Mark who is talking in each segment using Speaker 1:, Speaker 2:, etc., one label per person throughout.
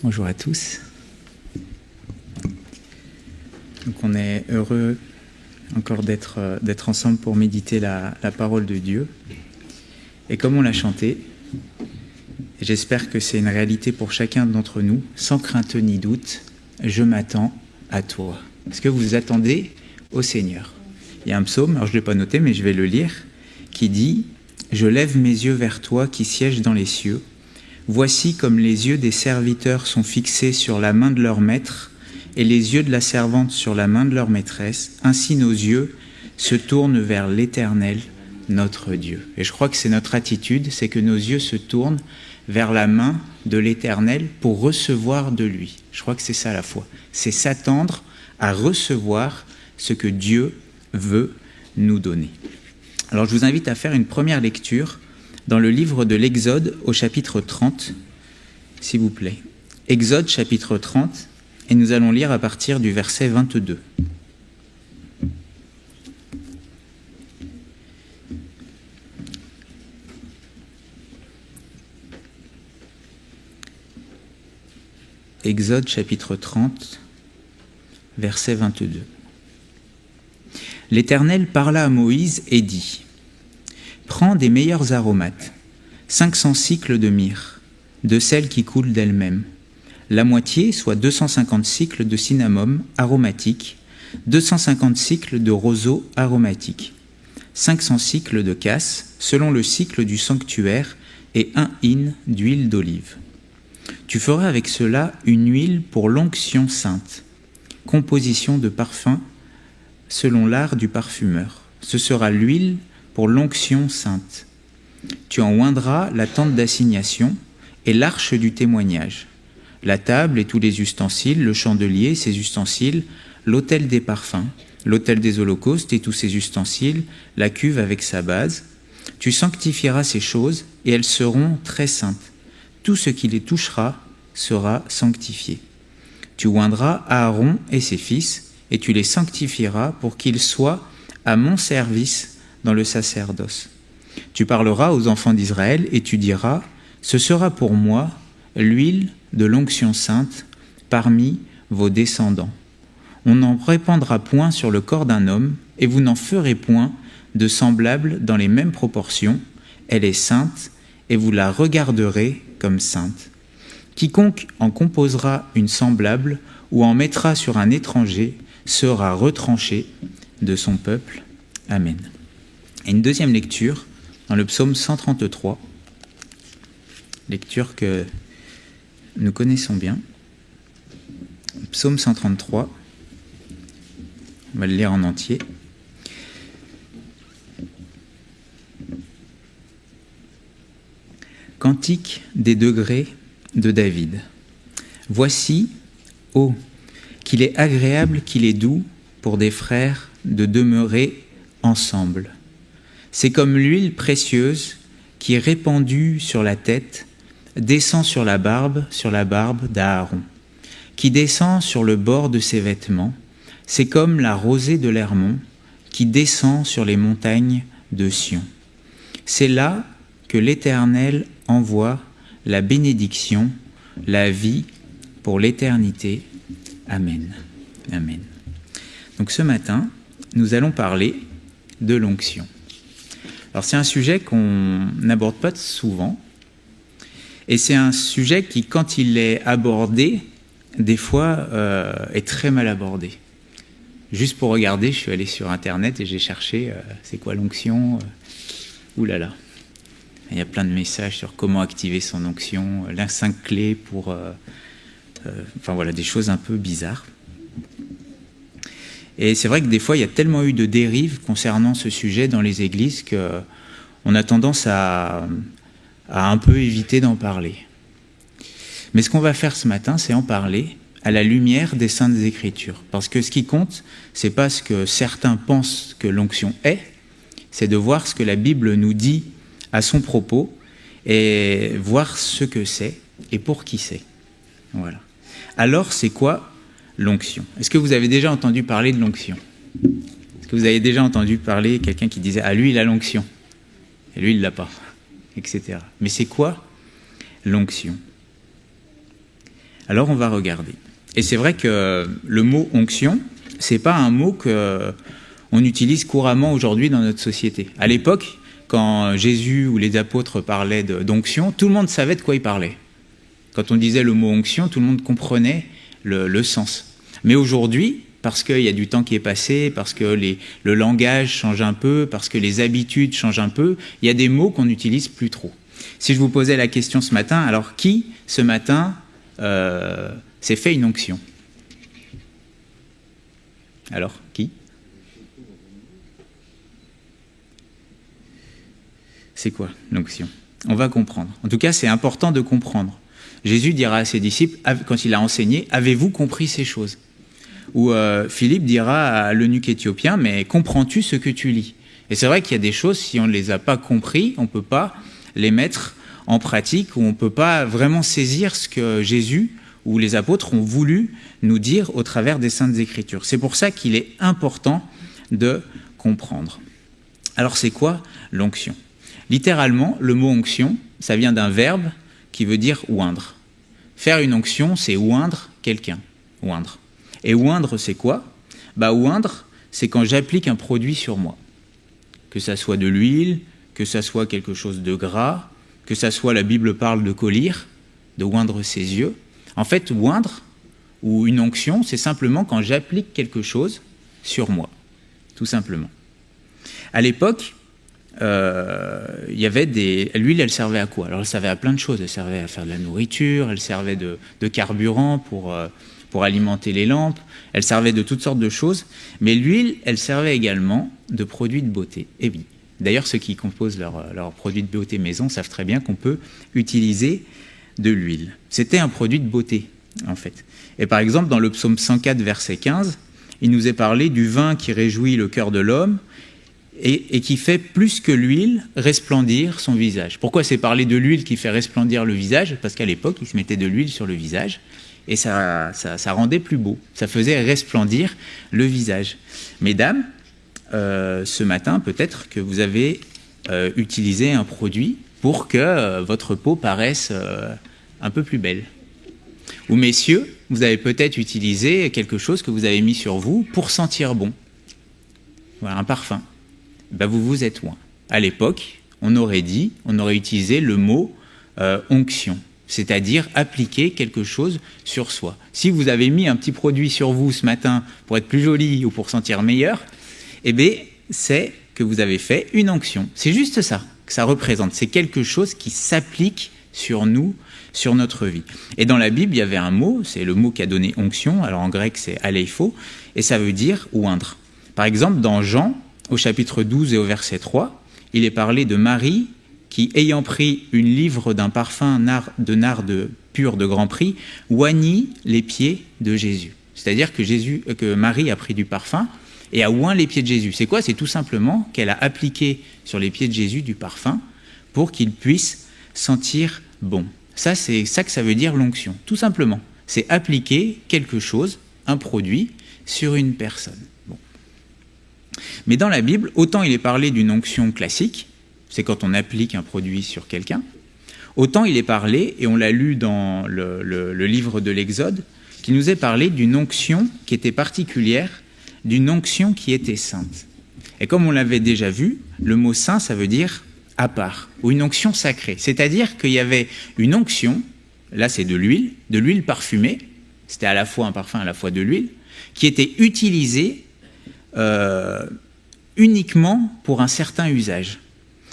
Speaker 1: Bonjour à tous. Donc on est heureux encore d'être ensemble pour méditer la parole de Dieu. Et comme on l'a chanté, j'espère que c'est une réalité pour chacun d'entre nous, sans crainte ni doute, je m'attends à toi. Est-ce que vous vous attendez au Seigneur? Il y a un psaume, alors je ne l'ai pas noté, mais je vais le lire, qui dit « Je lève mes yeux vers toi qui sièges dans les cieux. Voici comme les yeux des serviteurs sont fixés sur la main de leur maître et les yeux de la servante sur la main de leur maîtresse, ainsi nos yeux se tournent vers l'Éternel, notre Dieu. » Et je crois que c'est notre attitude, c'est que nos yeux se tournent vers la main de l'Éternel pour recevoir de lui. Je crois que c'est ça la foi. C'est s'attendre à recevoir ce que Dieu veut nous donner. Alors je vous invite à faire une première lecture dans le livre de l'Exode au chapitre 30, s'il vous plaît. Exode chapitre 30, et nous allons lire à partir du verset 22. Exode chapitre 30, verset 22. L'Éternel parla à Moïse et dit « Prends des meilleurs aromates, 500 cycles de myrrhe, de celles qui coulent d'elles-mêmes, la moitié, soit 250 cycles de cinnamome aromatique, 250 cycles de roseau aromatique, 500 cycles de cassis, selon le cycle du sanctuaire, et 1 hin d'huile d'olive. Tu feras avec cela une huile pour l'onction sainte, composition de parfum selon l'art du parfumeur. Ce sera l'huile pour l'onction sainte. Tu en oindras la tente d'assignation et l'arche du témoignage, la table et tous les ustensiles, le chandelier et ses ustensiles, l'autel des parfums, l'autel des holocaustes et tous ses ustensiles, la cuve avec sa base. Tu sanctifieras ces choses et elles seront très saintes. Tout ce qui les touchera sera sanctifié. Tu oindras Aaron et ses fils et tu les sanctifieras pour qu'ils soient à mon service dans le sacerdoce. Tu parleras aux enfants d'Israël et tu diras « Ce sera pour moi l'huile de l'onction sainte parmi vos descendants. On n'en répandra point sur le corps d'un homme et vous n'en ferez point de semblable dans les mêmes proportions. Elle est sainte et vous la regarderez comme sainte. Quiconque en composera une semblable ou en mettra sur un étranger sera retranché de son peuple. Amen. » Et une deuxième lecture dans le psaume 133, lecture que nous connaissons bien. Psaume 133, on va le lire en entier. Cantique des degrés de David. Voici, ô, qu'il est agréable, qu'il est doux pour des frères de demeurer ensemble. C'est comme l'huile précieuse qui est répandue sur la tête, descend sur la barbe d'Aaron, qui descend sur le bord de ses vêtements. C'est comme la rosée de l'Hermon qui descend sur les montagnes de Sion. C'est là que l'Éternel envoie la bénédiction, la vie pour l'éternité. Amen. Amen. Donc ce matin, nous allons parler de l'onction. Alors c'est un sujet qu'on n'aborde pas souvent, et c'est un sujet qui, quand il est abordé, des fois est très mal abordé. Juste pour regarder, je suis allé sur Internet et j'ai cherché c'est quoi l'onction. Ouh là là. Il y a plein de messages sur comment activer son onction, les 5 clés pour... enfin voilà, des choses un peu bizarres. Et c'est vrai que des fois, il y a tellement eu de dérives concernant ce sujet dans les églises qu'on a tendance à un peu éviter d'en parler. Mais ce qu'on va faire ce matin, c'est en parler à la lumière des Saintes Écritures. Parce que ce qui compte, c'est pas ce que certains pensent que l'onction est, c'est de voir ce que la Bible nous dit à son propos et voir ce que c'est et pour qui c'est. Voilà. Alors, c'est quoi l'onction? Est-ce que vous avez déjà entendu parler de l'onction? Est-ce que vous avez déjà entendu parler de quelqu'un qui disait « Ah, lui, il a l'onction, et lui, il ne l'a pas », etc. Mais c'est quoi l'onction? Alors on va regarder. Et c'est vrai que le mot onction, c'est pas un mot que on utilise couramment aujourd'hui dans notre société. À l'époque, quand Jésus ou les apôtres parlaient d'onction, tout le monde savait de quoi ils parlaient. Quand on disait le mot onction, tout le monde comprenait le sens. Mais aujourd'hui, parce qu'il y a du temps qui est passé, parce que le langage change un peu, parce que les habitudes changent un peu, il y a des mots qu'on n'utilise plus trop. Si je vous posais la question ce matin, alors qui, ce matin, s'est fait une onction? Alors, qui? C'est quoi l'onction? On va comprendre. En tout cas, c'est important de comprendre. Jésus dira à ses disciples, quand il a enseigné, « Avez-vous compris ces choses ?» Ou Philippe dira à l'eunuque éthiopien, « Mais comprends-tu ce que tu lis ?» Et c'est vrai qu'il y a des choses, si on ne les a pas compris, on ne peut pas les mettre en pratique, ou on ne peut pas vraiment saisir ce que Jésus ou les apôtres ont voulu nous dire au travers des Saintes Écritures. C'est pour ça qu'il est important de comprendre. Alors c'est quoi l'onction? Littéralement, le mot onction, ça vient d'un verbe qui veut dire oindre. Faire une onction, c'est oindre quelqu'un. Oindre. Et oindre, c'est quoi? Oindre, c'est quand j'applique un produit sur moi. Que ça soit de l'huile, que ça soit quelque chose de gras, que ça soit, la Bible parle de collyre, de oindre ses yeux. En fait, oindre, ou une onction, c'est simplement quand j'applique quelque chose sur moi. Tout simplement. À l'époque, il y avait l'huile, elle servait à quoi? Alors elle servait à plein de choses. Elle servait à faire de la nourriture, elle servait de carburant pour alimenter les lampes, elle servait de toutes sortes de choses. Mais l'huile, elle servait également de produit de beauté. Et oui. D'ailleurs, ceux qui composent leurs produits de beauté maison savent très bien qu'on peut utiliser de l'huile. C'était un produit de beauté, en fait. Et par exemple, dans le psaume 104, verset 15, il nous est parlé du vin qui réjouit le cœur de l'homme, et qui fait plus que l'huile resplendir son visage. Pourquoi c'est parlé de l'huile qui fait resplendir le visage? Parce qu'à l'époque, ils se mettaient de l'huile sur le visage et ça rendait plus beau. Ça faisait resplendir le visage. Mesdames, ce matin, peut-être que vous avez utilisé un produit pour que votre peau paraisse un peu plus belle. Ou messieurs, vous avez peut-être utilisé quelque chose que vous avez mis sur vous pour sentir bon. Voilà, un parfum. Vous vous êtes oint. À l'époque, on aurait utilisé le mot onction, c'est-à-dire appliquer quelque chose sur soi. Si vous avez mis un petit produit sur vous ce matin pour être plus joli ou pour sentir meilleur, c'est que vous avez fait une onction. C'est juste ça que ça représente. C'est quelque chose qui s'applique sur nous, sur notre vie. Et dans la Bible, il y avait un mot, c'est le mot qui a donné onction, alors en grec c'est aleipho, et ça veut dire oindre. Par exemple, dans Jean, au chapitre 12 et au verset 3, il est parlé de Marie qui, ayant pris une livre d'un parfum de narde pur de grand prix, oignit les pieds de Jésus. C'est-à-dire que Marie a pris du parfum et a oint les pieds de Jésus. C'est quoi? C'est tout simplement qu'elle a appliqué sur les pieds de Jésus du parfum pour qu'il puisse sentir bon. Ça, c'est ça que ça veut dire l'onction, tout simplement. C'est appliquer quelque chose, un produit, sur une personne. Bon. Mais dans la Bible, autant il est parlé d'une onction classique, c'est quand on applique un produit sur quelqu'un, autant il est parlé, et on l'a lu dans le livre de l'Exode, qu'il nous est parlé d'une onction qui était particulière, d'une onction qui était sainte. Et comme on l'avait déjà vu, le mot saint, ça veut dire à part, ou une onction sacrée. C'est-à-dire qu'il y avait une onction, là c'est de l'huile parfumée, c'était à la fois un parfum, à la fois de l'huile, qui était utilisée uniquement pour un certain usage.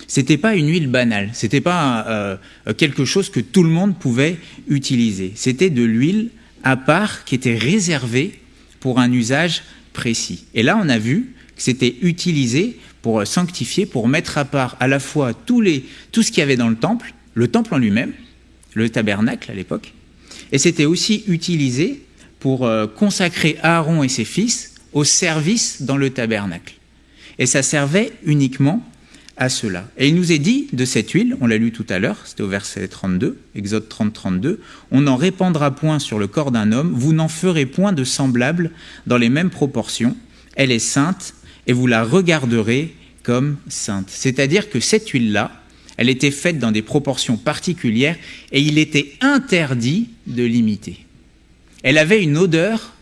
Speaker 1: C'était pas une huile banale, c'était pas quelque chose que tout le monde pouvait utiliser. C'était de l'huile à part qui était réservée pour un usage précis. Et là, on a vu que c'était utilisé pour sanctifier, pour mettre à part à la fois tout ce qu'il y avait dans le temple en lui-même, le tabernacle à l'époque, et c'était aussi utilisé pour consacrer Aaron et ses fils au service dans le tabernacle. Et ça servait uniquement à cela. Et il nous est dit de cette huile, on l'a lu tout à l'heure, c'était au verset 32, Exode 30, 32, « On n'en répandra point sur le corps d'un homme, vous n'en ferez point de semblable dans les mêmes proportions, elle est sainte, et vous la regarderez comme sainte. » C'est-à-dire que cette huile-là, elle était faite dans des proportions particulières, et il était interdit de l'imiter. Elle avait une odeur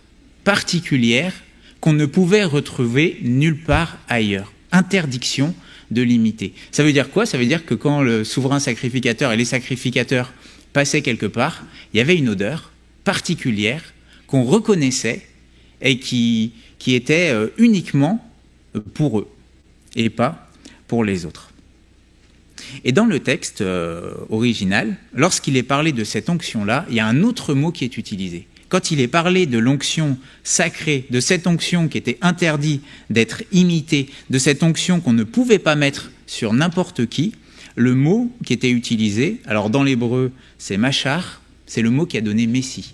Speaker 1: particulière qu'on ne pouvait retrouver nulle part ailleurs. Interdiction de l'imiter. Ça veut dire quoi? Ça veut dire que quand le souverain sacrificateur et les sacrificateurs passaient quelque part, il y avait une odeur particulière qu'on reconnaissait et qui était uniquement pour eux et pas pour les autres. Et dans le texte original, lorsqu'il est parlé de cette onction-là, il y a un autre mot qui est utilisé. Quand il est parlé de l'onction sacrée, de cette onction qui était interdite d'être imitée, de cette onction qu'on ne pouvait pas mettre sur n'importe qui, le mot qui était utilisé, alors dans l'hébreu c'est machar, c'est le mot qui a donné Messie.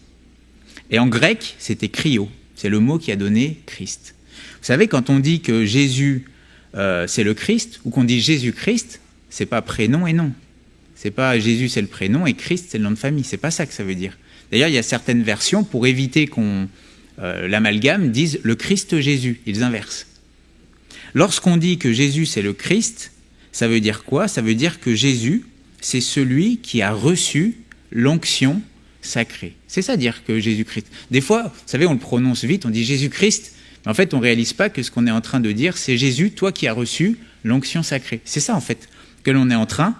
Speaker 1: Et en grec c'était Christos, c'est le mot qui a donné Christ. Vous savez, quand on dit que Jésus c'est le Christ, ou qu'on dit Jésus-Christ, c'est pas prénom et nom. C'est pas Jésus c'est le prénom et Christ c'est le nom de famille, c'est pas ça que ça veut dire. D'ailleurs, il y a certaines versions, pour éviter qu'on l'amalgame, disent le Christ Jésus, ils inversent. Lorsqu'on dit que Jésus c'est le Christ, ça veut dire quoi? Ça veut dire que Jésus, c'est celui qui a reçu l'onction sacrée. C'est ça dire que Jésus-Christ. Des fois, vous savez, on le prononce vite, on dit Jésus-Christ, mais en fait, on ne réalise pas que ce qu'on est en train de dire, c'est Jésus, toi qui as reçu l'onction sacrée. C'est ça, en fait, que l'on est en train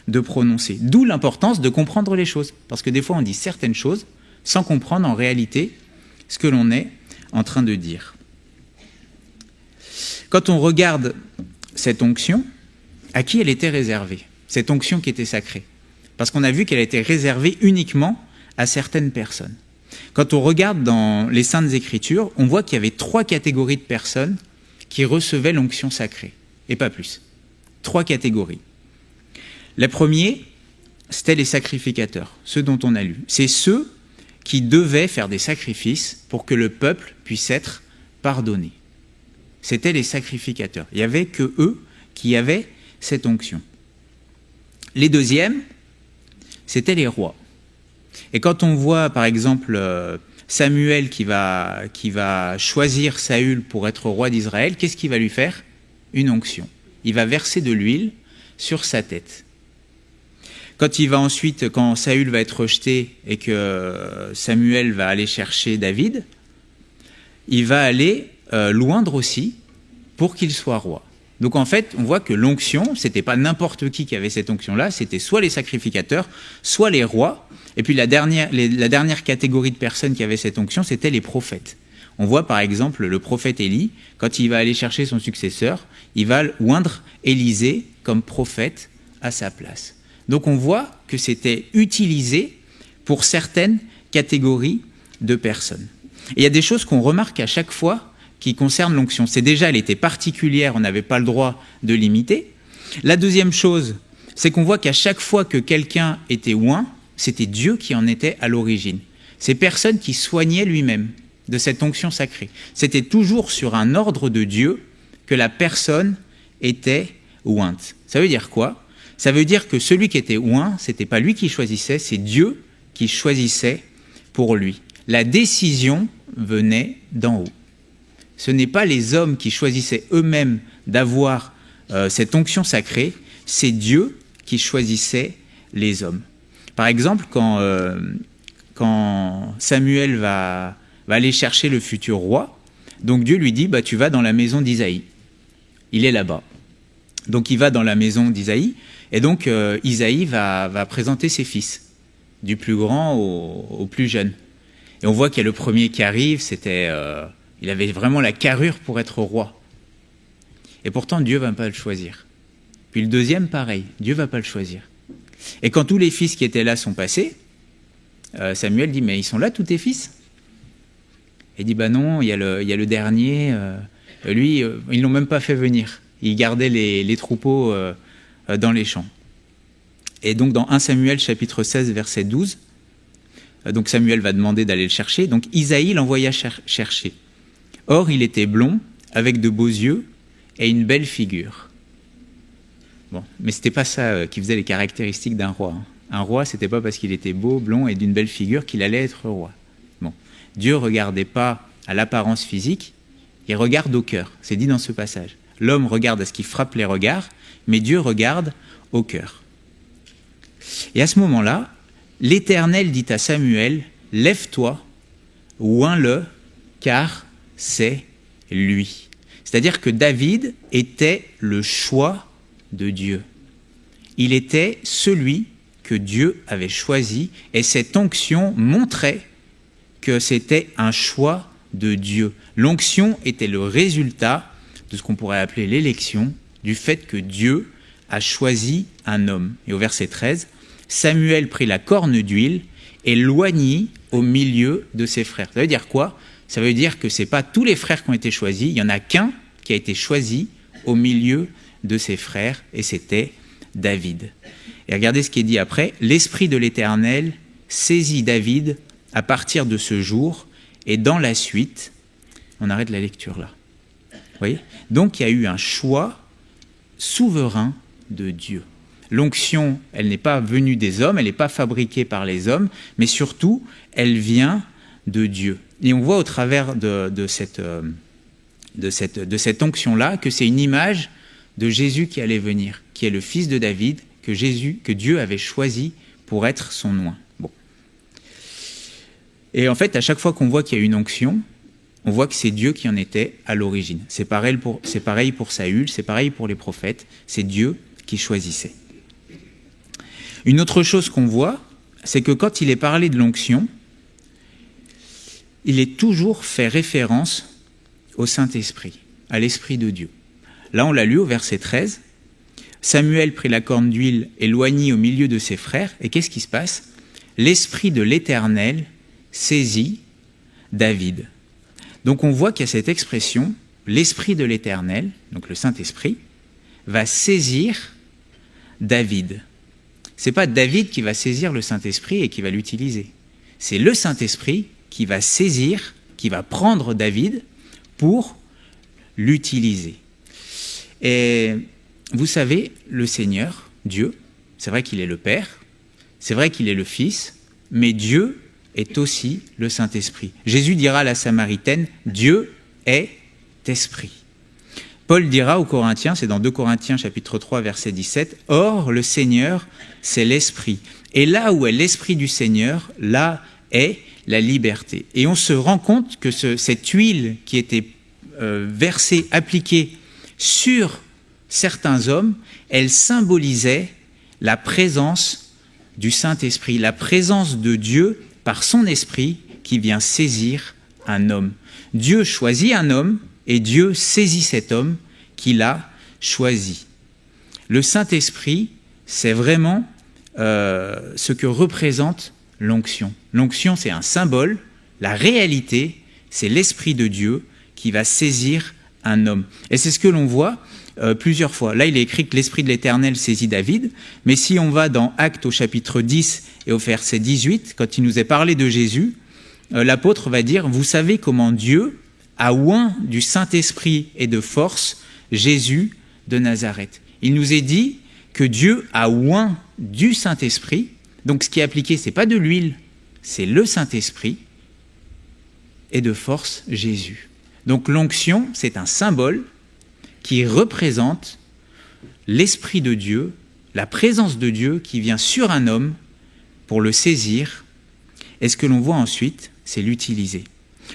Speaker 1: de prononcer. D'où l'importance de comprendre les choses. Parce que des fois, on dit certaines choses sans comprendre en réalité ce que l'on est en train de dire. Quand on regarde cette onction, à qui elle était réservée? Cette onction qui était sacrée. Parce qu'on a vu qu'elle était réservée uniquement à certaines personnes. Quand on regarde dans les Saintes Écritures, on voit qu'il y avait 3 catégories de personnes qui recevaient l'onction sacrée, et pas plus. 3 catégories. Le premier, c'était les sacrificateurs, ceux dont on a lu. C'est ceux qui devaient faire des sacrifices pour que le peuple puisse être pardonné. C'était les sacrificateurs. Il n'y avait que eux qui avaient cette onction. Les deuxièmes, c'était les rois. Et quand on voit, par exemple, Samuel qui va choisir Saül pour être roi d'Israël, qu'est-ce qu'il va lui faire? Une onction. Il va verser de l'huile sur sa tête. Quand Saül va être rejeté et que Samuel va aller chercher David, il va aller l'oindre aussi pour qu'il soit roi. Donc en fait, on voit que l'onction, c'était pas n'importe qui avait cette onction-là, c'était soit les sacrificateurs, soit les rois. Et puis la dernière catégorie de personnes qui avaient cette onction, c'était les prophètes. On voit par exemple le prophète Élie, quand il va aller chercher son successeur, il va oindre Élisée comme prophète à sa place. Donc on voit que c'était utilisé pour certaines catégories de personnes. Et il y a des choses qu'on remarque à chaque fois qui concernent l'onction. C'est déjà, elle était particulière, on n'avait pas le droit de l'imiter. La deuxième chose, c'est qu'on voit qu'à chaque fois que quelqu'un était oint, c'était Dieu qui en était à l'origine. C'est personne qui soignait lui-même de cette onction sacrée. C'était toujours sur un ordre de Dieu que la personne était ointe. Ça veut dire quoi? Ça veut dire que celui qui était oint, c'était pas lui qui choisissait, c'est Dieu qui choisissait pour lui. La décision venait d'en haut. Ce n'est pas les hommes qui choisissaient eux-mêmes d'avoir cette onction sacrée, c'est Dieu qui choisissait les hommes. Par exemple, quand Samuel va aller chercher le futur roi, donc Dieu lui dit, tu vas dans la maison d'Isaïe. Il est là-bas. Donc il va dans la maison d'Isaïe, et donc Isaïe va présenter ses fils, du plus grand au plus jeune. Et on voit qu'il y a le premier qui arrive, il avait vraiment la carrure pour être roi. Et pourtant, Dieu ne va pas le choisir. Puis le deuxième, pareil, Dieu ne va pas le choisir. Et quand tous les fils qui étaient là sont passés, Samuel dit, mais ils sont là tous tes fils? Il dit, non, il y a le dernier, lui, ils ne l'ont même pas fait venir. Il gardait les troupeaux dans les champs. Et donc dans 1 Samuel chapitre 16 verset 12, donc Samuel va demander d'aller le chercher, donc Isaïe l'envoya chercher. Or il était blond, avec de beaux yeux et une belle figure. Bon, mais c'était pas ça qui faisait les caractéristiques d'un roi. Un roi, c'était pas parce qu'il était beau, blond et d'une belle figure qu'il allait être roi. Bon, Dieu regardait pas à l'apparence physique, il regarde au cœur, c'est dit dans ce passage. L'homme regarde à ce qui frappe les regards, mais Dieu regarde au cœur. Et à ce moment-là, l'Éternel dit à Samuel, « Lève-toi, oins-le, car c'est lui. C'est-à-dire que David était le choix de Dieu. Il était celui que Dieu avait choisi, et cette onction montrait que c'était un choix de Dieu. L'onction était le résultat de ce qu'on pourrait appeler l'élection, du fait que Dieu a choisi un homme. Et au verset 13, Samuel prit la corne d'huile et l'oignit au milieu de ses frères. Ça veut dire quoi? Ça veut dire que ce n'est pas tous les frères qui ont été choisis, il n'y en a qu'un qui a été choisi au milieu de ses frères, et c'était David. Et regardez ce qui est dit après, l'Esprit de l'Éternel saisit David à partir de ce jour, et dans la suite, on arrête la lecture là. Vous voyez? Donc il y a eu un choix souverain de Dieu. L'onction, elle n'est pas venue des hommes, elle n'est pas fabriquée par les hommes, mais surtout, elle vient de Dieu. Et on voit au travers de cette onction-là que c'est une image de Jésus qui allait venir, qui est le fils de David, que Dieu avait choisi pour être son oint. Bon. Et en fait, à chaque fois qu'on voit qu'il y a une onction, on voit que c'est Dieu qui en était à l'origine. C'est pareil pour Saül, c'est pareil pour les prophètes, c'est Dieu qui choisissait. Une autre chose qu'on voit, c'est que quand il est parlé de l'onction, il est toujours fait référence au Saint-Esprit, à l'Esprit de Dieu. Là, on l'a lu au verset 13. Samuel prit la corne d'huile et l'oignit au milieu de ses frères. Et qu'est-ce qui se passe? L'Esprit de l'Éternel saisit David. Donc on voit qu'il y a cette expression, l'Esprit de l'Éternel, donc le Saint-Esprit, va saisir David. Ce n'est pas David qui va saisir le Saint-Esprit et qui va l'utiliser. C'est le Saint-Esprit qui va saisir, qui va prendre David pour l'utiliser. Et vous savez, le Seigneur, Dieu, c'est vrai qu'il est le Père, c'est vrai qu'il est le Fils, mais Dieu est aussi le Saint-Esprit. Jésus dira à la Samaritaine, Dieu est esprit. Paul dira aux Corinthiens, c'est dans 2 Corinthiens chapitre 3 verset 17, « Or, le Seigneur, c'est l'Esprit. Et là où est l'Esprit du Seigneur, là est la liberté. » Et on se rend compte que cette huile qui était versée, appliquée sur certains hommes, elle symbolisait la présence du Saint-Esprit, la présence de Dieu par son Esprit qui vient saisir un homme. Dieu choisit un homme et Dieu saisit cet homme qu'il a choisi. Le Saint-Esprit, c'est vraiment ce que représente l'onction. L'onction, c'est un symbole. La réalité, c'est l'Esprit de Dieu qui va saisir un homme. Et c'est ce que l'on voit plusieurs fois. Là, il est écrit que l'Esprit de l'Éternel saisit David, mais si on va dans Actes au chapitre 10 et au verset 18, quand il nous est parlé de Jésus, l'apôtre va dire « Vous savez comment Dieu a oint du Saint-Esprit et de force Jésus de Nazareth. » Il nous est dit que Dieu a oint du Saint-Esprit, donc ce qui est appliqué, ce n'est pas de l'huile, c'est le Saint-Esprit, et de force Jésus. Donc l'onction, c'est un symbole qui représente l'Esprit de Dieu, la présence de Dieu qui vient sur un homme pour le saisir. Et ce que l'on voit ensuite, c'est l'utiliser.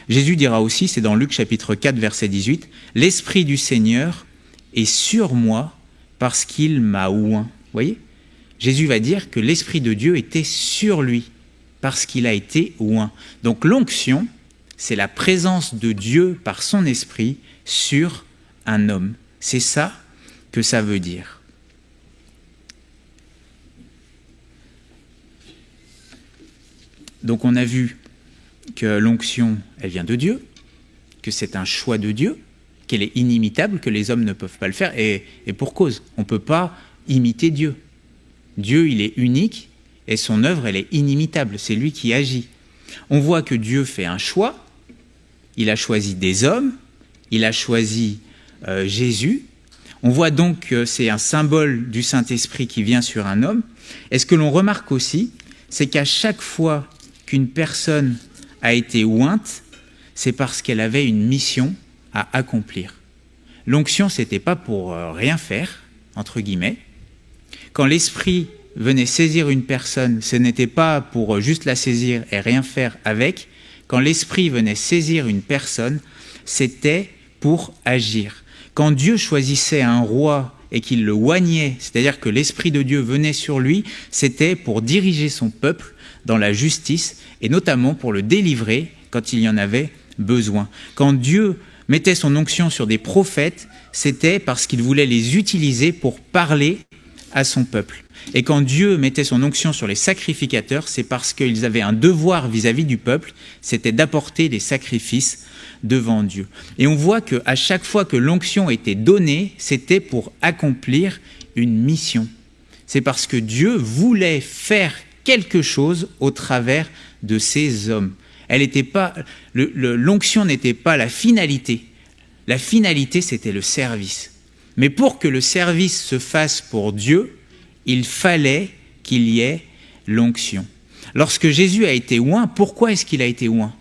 Speaker 1: Jésus dira aussi, c'est dans Luc chapitre 4, verset 18, « L'Esprit du Seigneur est sur moi parce qu'il m'a oint. » Vous voyez? Jésus va dire que l'Esprit de Dieu était sur lui parce qu'il a été oint. Donc l'onction, c'est la présence de Dieu par son Esprit sur un homme. C'est ça que ça veut dire. Donc on a vu que l'onction, elle vient de Dieu, que c'est un choix de Dieu, qu'elle est inimitable, que les hommes ne peuvent pas le faire, et pour cause. On ne peut pas imiter Dieu. Dieu, il est unique, et son œuvre, elle est inimitable. C'est lui qui agit. On voit que Dieu fait un choix. Il a choisi des hommes. Il a choisi Jésus. On voit donc que c'est un symbole du Saint-Esprit qui vient sur un homme. Et ce que l'on remarque aussi, c'est qu'à chaque fois qu'une personne a été ointe, c'est parce qu'elle avait une mission à accomplir. L'onction, ce n'était pas pour rien faire, entre guillemets. Quand l'Esprit venait saisir une personne, ce n'était pas pour juste la saisir et rien faire avec. quand l'Esprit venait saisir une personne, c'était pour agir. Quand Dieu choisissait un roi et qu'il le oignait, c'est-à-dire que l'Esprit de Dieu venait sur lui, c'était pour diriger son peuple dans la justice et notamment pour le délivrer quand il y en avait besoin. Quand Dieu mettait son onction sur des prophètes, c'était parce qu'il voulait les utiliser pour parler à son peuple. Et quand Dieu mettait son onction sur les sacrificateurs, c'est parce qu'ils avaient un devoir vis-à-vis du peuple, c'était d'apporter des sacrifices devant Dieu. Et on voit qu'à chaque fois que l'onction était donnée, c'était pour accomplir une mission. C'est parce que Dieu voulait faire quelque chose au travers de ces hommes. L'onction n'était pas la finalité. La finalité, c'était le service. Mais pour que le service se fasse pour Dieu, il fallait qu'il y ait l'onction. Lorsque Jésus a été oint, pourquoi est-ce qu'il a été oint ?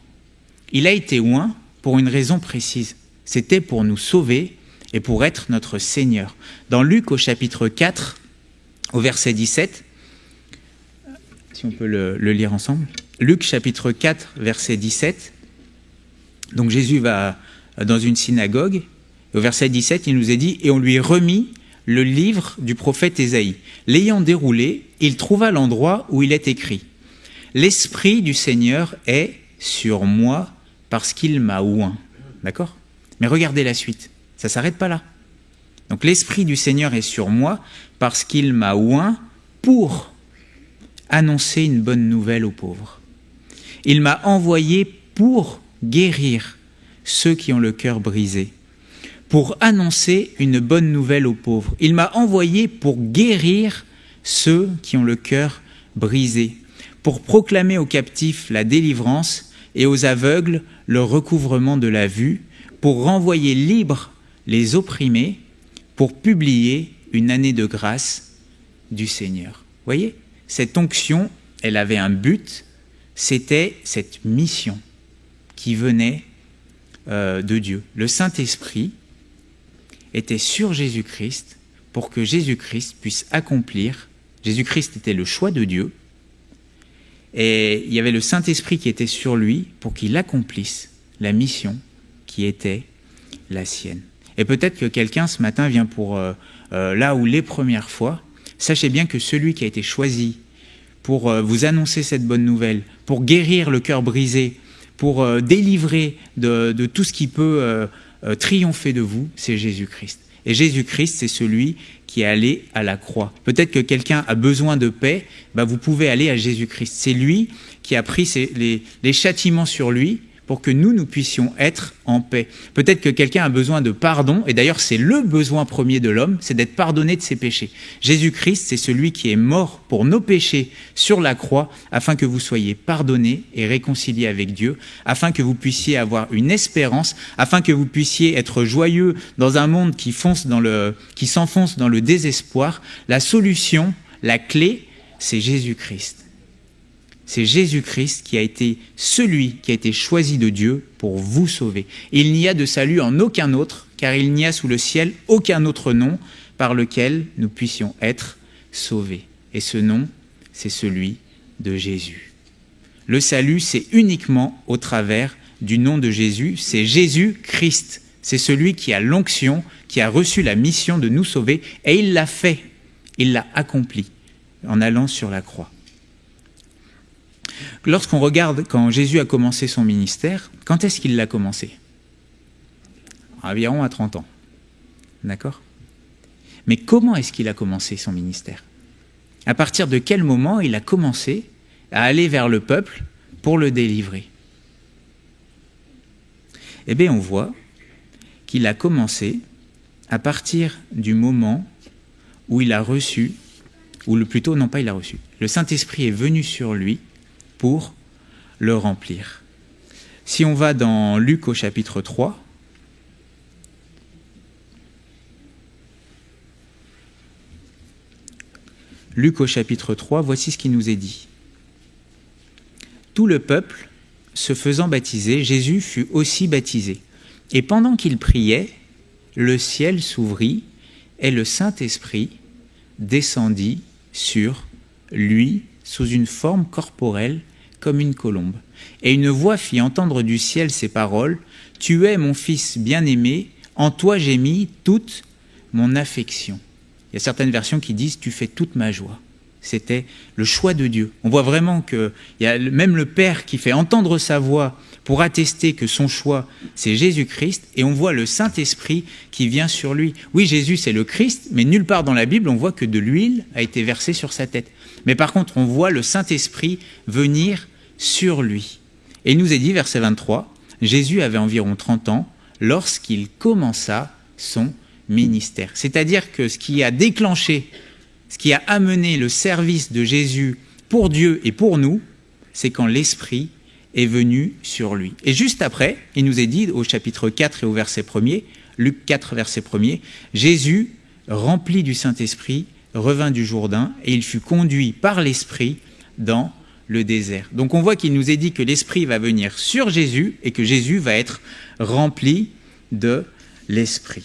Speaker 1: Il a été oint pour une raison précise. C'était pour nous sauver et pour être notre Seigneur. Dans Luc au chapitre 4, au verset 17, si on peut le lire ensemble. Luc chapitre 4, verset 17. Donc Jésus va dans une synagogue. Au verset 17, il nous est dit « Et on lui remit le livre du prophète Ésaïe. L'ayant déroulé, il trouva l'endroit où il est écrit « L'Esprit du Seigneur est sur moi parce qu'il m'a oint. » D'accord ? Mais regardez la suite, ça ne s'arrête pas là. Donc l'Esprit du Seigneur est sur moi parce qu'il m'a oint pour annoncer une bonne nouvelle aux pauvres. Il m'a envoyé pour guérir ceux qui ont le cœur brisé, pour annoncer une bonne nouvelle aux pauvres. Il m'a envoyé pour guérir ceux qui ont le cœur brisé, pour proclamer aux captifs la délivrance et aux aveugles le recouvrement de la vue, pour renvoyer libres les opprimés, pour publier une année de grâce du Seigneur. Vous voyez, cette onction, elle avait un but, c'était cette mission qui venait de Dieu. Le Saint-Esprit était sur Jésus-Christ pour que Jésus-Christ puisse accomplir. Jésus-Christ était le choix de Dieu et il y avait le Saint-Esprit qui était sur lui pour qu'il accomplisse la mission qui était la sienne. Et peut-être que quelqu'un ce matin vient pour là où les premières fois. Sachez bien que celui qui a été choisi pour vous annoncer cette bonne nouvelle, pour guérir le cœur brisé, pour délivrer de tout ce qui peut triompher de vous, c'est Jésus-Christ. Et Jésus-Christ, c'est celui qui est allé à la croix. Peut-être que quelqu'un a besoin de paix, vous pouvez aller à Jésus-Christ. C'est lui qui a pris les châtiments sur lui pour que nous puissions être en paix. Peut-être que quelqu'un a besoin de pardon, et d'ailleurs c'est le besoin premier de l'homme, c'est d'être pardonné de ses péchés. Jésus-Christ, c'est celui qui est mort pour nos péchés sur la croix, afin que vous soyez pardonnés et réconciliés avec Dieu, afin que vous puissiez avoir une espérance, afin que vous puissiez être joyeux dans un monde qui s'enfonce dans le désespoir. La solution, la clé, c'est Jésus-Christ. C'est Jésus-Christ qui a été celui qui a été choisi de Dieu pour vous sauver. Il n'y a de salut en aucun autre, car il n'y a sous le ciel aucun autre nom par lequel nous puissions être sauvés. Et ce nom, c'est celui de Jésus. Le salut, c'est uniquement au travers du nom de Jésus. C'est Jésus-Christ. C'est celui qui a l'onction, qui a reçu la mission de nous sauver, et il l'a fait. Il l'a accompli en allant sur la croix. Lorsqu'on regarde quand Jésus a commencé son ministère, quand est-ce qu'il l'a commencé ? Environ à 30 ans. D'accord ? Mais comment est-ce qu'il a commencé son ministère ? À partir de quel moment il a commencé à aller vers le peuple pour le délivrer ? Eh bien, on voit qu'il a commencé à partir du moment où il a reçu, le Saint-Esprit est venu sur lui pour le remplir. Si on va dans Luc au chapitre 3, Luc au chapitre 3, voici ce qui nous est dit. Tout le peuple se faisant baptiser, Jésus fut aussi baptisé. Et pendant qu'il priait, le ciel s'ouvrit et le Saint-Esprit descendit sur lui sous une forme corporelle comme une colombe. et une voix fit entendre du ciel ces paroles, « Tu es mon fils bien-aimé, en toi j'ai mis toute mon affection. » Il y a certaines versions qui disent « Tu fais toute ma joie ». C'était le choix de Dieu. On voit vraiment qu'il y a même le Père qui fait entendre sa voix pour attester que son choix, c'est Jésus-Christ, et on voit le Saint-Esprit qui vient sur lui. Oui, Jésus, c'est le Christ, mais nulle part dans la Bible, on voit que de l'huile a été versée sur sa tête. Mais par contre, on voit le Saint-Esprit venir sur lui. Et il nous est dit, verset 23, Jésus avait environ 30 ans lorsqu'il commença son ministère. C'est-à-dire que ce qui a déclenché, ce qui a amené le service de Jésus pour Dieu et pour nous, c'est quand l'Esprit est venu sur lui. Et juste après, il nous est dit au chapitre 4 et au verset 1er, Luc 4, verset 1er, Jésus, rempli du Saint-Esprit, revint du Jourdain et il fut conduit par l'Esprit dans le désert. Donc on voit qu'il nous est dit que l'Esprit va venir sur Jésus et que Jésus va être rempli de l'Esprit.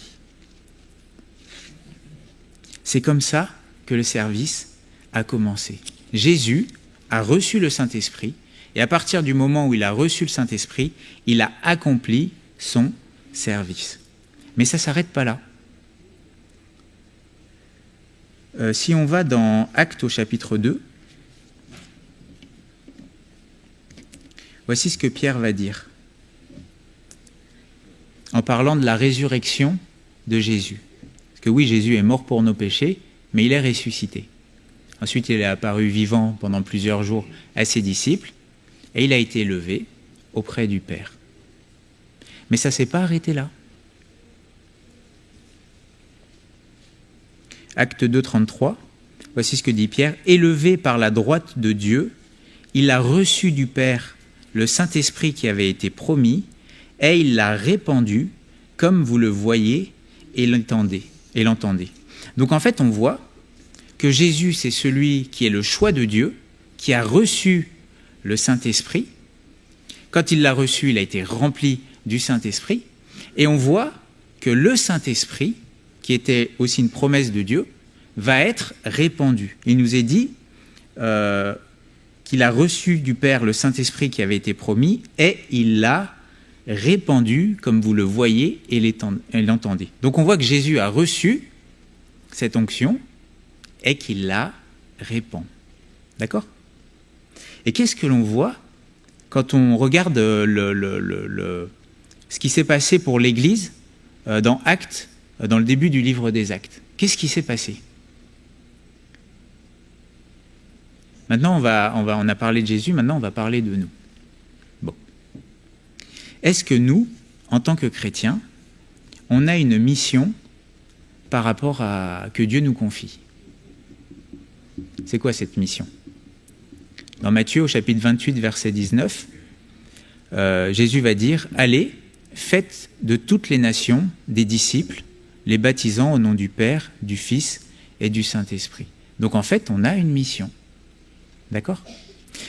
Speaker 1: C'est comme ça que le service a commencé. Jésus a reçu le Saint-Esprit et à partir du moment où il a reçu le Saint-Esprit, il a accompli son service. Mais ça ne s'arrête pas là. Si on va dans Actes au chapitre 2, voici ce que Pierre va dire en parlant de la résurrection de Jésus. Parce que oui, Jésus est mort pour nos péchés, mais il est ressuscité. Ensuite, il est apparu vivant pendant plusieurs jours à ses disciples, et il a été élevé auprès du Père. Mais ça ne s'est pas arrêté là. Acte 2, 33, voici ce que dit Pierre. « Élevé par la droite de Dieu, il a reçu du Père le Saint-Esprit qui avait été promis, et il l'a répandu, comme vous le voyez et l'entendez. » Donc en fait, on voit que Jésus, c'est celui qui est le choix de Dieu, qui a reçu le Saint-Esprit. Quand il l'a reçu, il a été rempli du Saint-Esprit. Et on voit que le Saint-Esprit, qui était aussi une promesse de Dieu, va être répandu. Il nous est dit qu'il a reçu du Père le Saint-Esprit qui avait été promis, et il l'a répandu, comme vous le voyez et l'entendez. Donc on voit que Jésus a reçu cette onction, et qu'il la répand. D'accord ? Et qu'est-ce que l'on voit quand on regarde ce qui s'est passé pour l'Église dans Actes, dans le début du livre des Actes ? Qu'est-ce qui s'est passé ? Maintenant, on a parlé de Jésus, maintenant on va parler de nous. Bon. Est-ce que nous, en tant que chrétiens, on a une mission par rapport à que Dieu nous confie ? C'est quoi cette mission ? Dans Matthieu, au chapitre 28, verset 19, Jésus va dire « Allez, faites de toutes les nations des disciples, les baptisant au nom du Père, du Fils et du Saint-Esprit. » Donc en fait, on a une mission. D'accord ?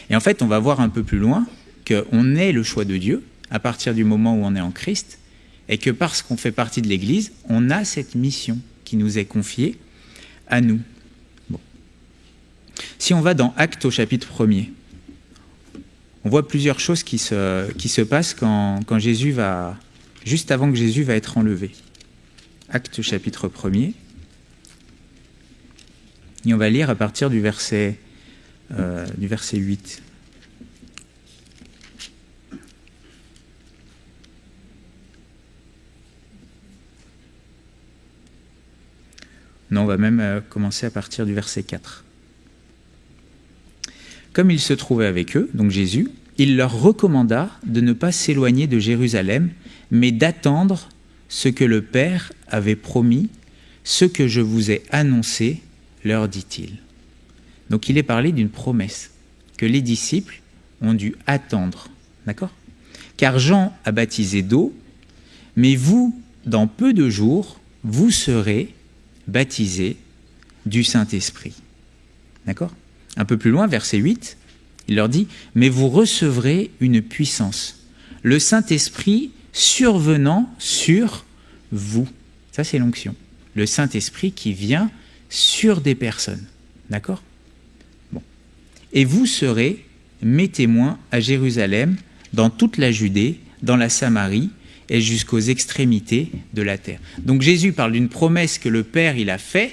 Speaker 1: Et en fait, on va voir un peu plus loin qu'on est le choix de Dieu à partir du moment où on est en Christ, et que parce qu'on fait partie de l'Église, on a cette mission qui nous est confiée à nous. Si on va dans Actes au chapitre 1er, on voit plusieurs choses qui se passent quand Jésus va, juste avant que Jésus va être enlevé. Actes chapitre 1er. Et on va lire à partir du verset 8. Non, on va même commencer à partir du verset 4. Comme il se trouvait avec eux, donc Jésus, il leur recommanda de ne pas s'éloigner de Jérusalem, mais d'attendre ce que le Père avait promis, ce que je vous ai annoncé, leur dit-il. Donc il est parlé d'une promesse que les disciples ont dû attendre. D'accord ? Car Jean a baptisé d'eau, mais vous, dans peu de jours, vous serez baptisés du Saint-Esprit. D'accord ? Un peu plus loin, verset 8, il leur dit « Mais vous recevrez une puissance, le Saint-Esprit survenant sur vous. » Ça, c'est l'onction. Le Saint-Esprit qui vient sur des personnes. D'accord ? Bon. « Et vous serez mes témoins à Jérusalem, dans toute la Judée, dans la Samarie et jusqu'aux extrémités de la terre. Donc Jésus parle d'une promesse que le Père il a faite,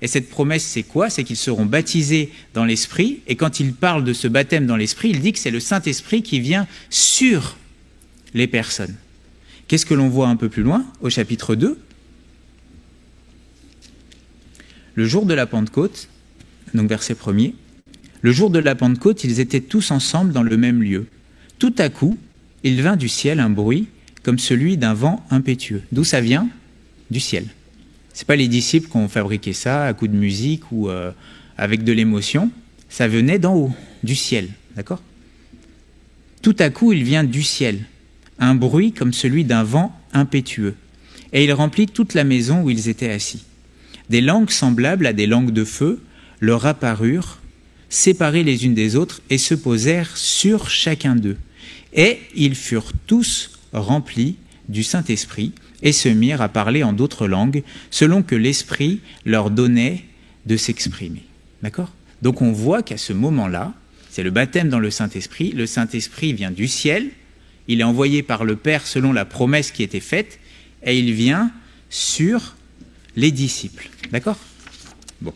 Speaker 1: et cette promesse c'est quoi? C'est qu'ils seront baptisés dans l'Esprit, et quand il parle de ce baptême dans l'Esprit, il dit que c'est le Saint-Esprit qui vient sur les personnes. Qu'est-ce que l'on voit un peu plus loin, au chapitre 2? Le jour de la Pentecôte, donc verset 1er, le jour de la Pentecôte, ils étaient tous ensemble dans le même lieu. Tout à coup, il vint du ciel un bruit comme celui d'un vent impétueux. D'où ça vient? Du ciel. Ce n'est pas les disciples qui ont fabriqué ça à coup de musique ou avec de l'émotion. Ça venait d'en haut, du ciel. D'accord? Tout à coup, il vient du ciel. Un bruit comme celui d'un vent impétueux. Et il remplit toute la maison où ils étaient assis. Des langues semblables à des langues de feu leur apparurent, séparées les unes des autres, et se posèrent sur chacun d'eux. Et ils furent tous remplis du Saint-Esprit, et se mirent à parler en d'autres langues, selon que l'Esprit leur donnait de s'exprimer. D'accord? Donc on voit qu'à ce moment-là, c'est le baptême dans le Saint-Esprit. Le Saint-Esprit vient du ciel, il est envoyé par le Père selon la promesse qui était faite, et il vient sur les disciples. D'accord? Bon.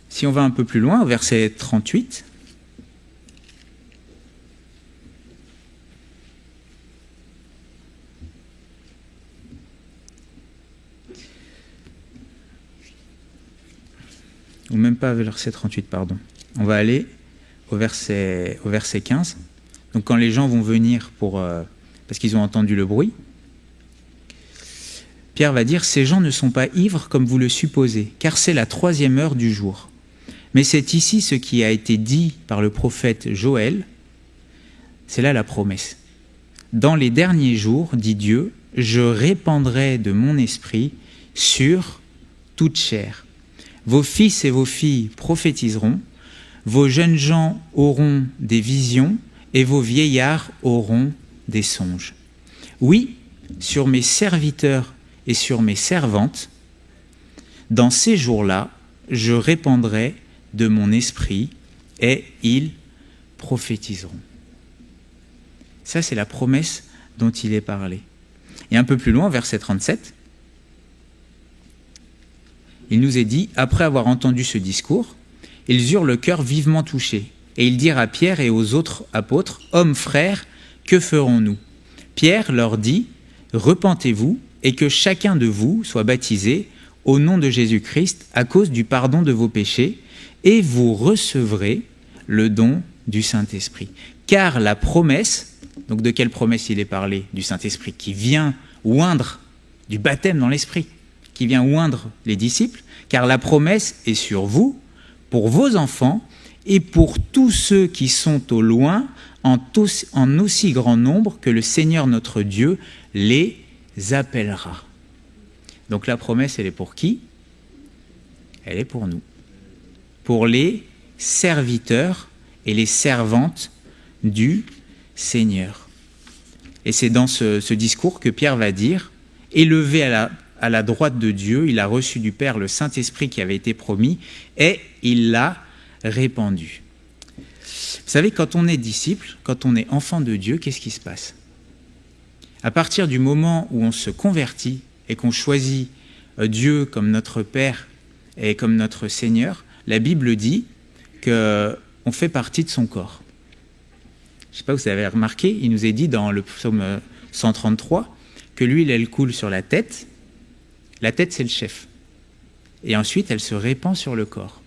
Speaker 1: Si on va un peu plus loin, au verset 38, ou même pas verset 38, pardon. On va aller au verset 15. Donc quand les gens vont venir parce qu'ils ont entendu le bruit, Pierre va dire « Ces gens ne sont pas ivres comme vous le supposez, car c'est la 3e heure du jour. Mais c'est ici ce qui a été dit par le prophète Joël, c'est là la promesse. Dans les derniers jours, dit Dieu, je répandrai de mon esprit sur toute chair. Vos fils et vos filles prophétiseront, vos jeunes gens auront des visions et vos vieillards auront des songes. Oui, sur mes serviteurs et sur mes servantes, dans ces jours-là, je répandrai de mon esprit et ils prophétiseront. » Ça, c'est la promesse dont il est parlé. Et un peu plus loin, verset 37, il nous est dit, après avoir entendu ce discours, ils eurent le cœur vivement touché, et ils dirent à Pierre et aux autres apôtres, « Hommes, frères, que ferons-nous » Pierre leur dit, « Repentez-vous, et que chacun de vous soit baptisé au nom de Jésus-Christ à cause du pardon de vos péchés, et vous recevrez le don du Saint-Esprit. Car la promesse, donc de quelle promesse il est parlé? Du Saint-Esprit qui vient oindre, du baptême dans l'Esprit, qui vient oindre les disciples, car la promesse est sur vous, pour vos enfants, et pour tous ceux qui sont au loin, en aussi grand nombre que le Seigneur notre Dieu les appellera. » Donc la promesse, elle est pour qui? Elle est pour nous. Pour les serviteurs et les servantes du Seigneur. Et c'est dans ce discours que Pierre va dire, « Élevé à la droite de Dieu, il a reçu du Père le Saint-Esprit qui avait été promis, et il l'a répandu. » Vous savez, quand on est disciple, quand on est enfant de Dieu, qu'est-ce qui se passe? À partir du moment où on se convertit et qu'on choisit Dieu comme notre Père et comme notre Seigneur, la Bible dit qu'on fait partie de son corps. Je ne sais pas si vous avez remarqué, il nous est dit dans le psaume 133 que l'huile, elle coule sur la tête. La tête, c'est le chef. Et ensuite, elle se répand sur le corps.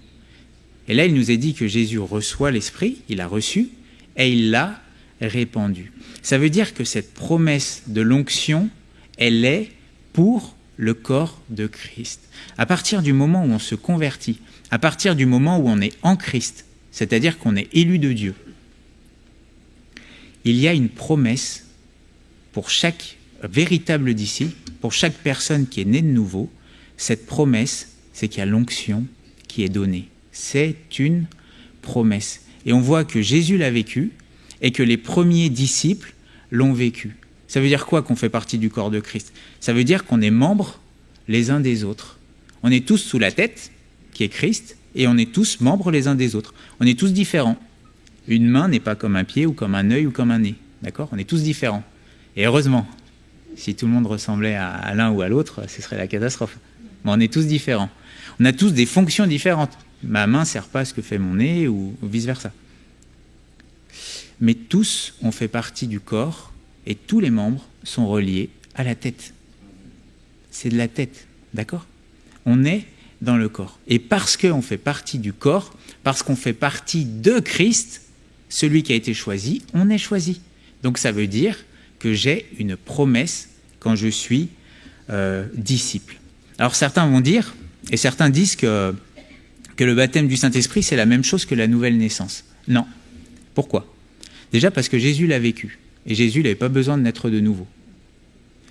Speaker 1: Et là, il nous est dit que Jésus reçoit l'Esprit, il l'a reçu, et il l'a répandu. Ça veut dire que cette promesse de l'onction, elle est pour le corps de Christ. À partir du moment où on se convertit, à partir du moment où on est en Christ, c'est-à-dire qu'on est élu de Dieu, il y a une promesse pour chaque véritable disciple, pour chaque personne qui est née de nouveau. Cette promesse, c'est qu'il y a l'onction qui est donnée. C'est une promesse. Et on voit que Jésus l'a vécu et que les premiers disciples l'ont vécu. Ça veut dire quoi qu'on fait partie du corps de Christ? Ça veut dire qu'on est membres les uns des autres. On est tous sous la tête, qui est Christ, et on est tous membres les uns des autres. On est tous différents. Une main n'est pas comme un pied, ou comme un œil, ou comme un nez. D'accord ? On est tous différents. Et heureusement, si tout le monde ressemblait à l'un ou à l'autre, ce serait la catastrophe. Mais on est tous différents. On a tous des fonctions différentes. Ma main ne sert pas à ce que fait mon nez, ou vice-versa. Mais tous, on fait partie du corps, et tous les membres sont reliés à la tête. C'est de la tête, d'accord ? On est dans le corps. Et parce qu'on fait partie du corps, parce qu'on fait partie de Christ, celui qui a été choisi, on est choisi. Donc ça veut dire que j'ai une promesse quand je suis disciple. Alors certains vont dire, et certains disent que le baptême du Saint-Esprit, c'est la même chose que la nouvelle naissance. Non. Pourquoi ? Déjà parce que Jésus l'a vécu. Et Jésus n'avait pas besoin de naître de nouveau.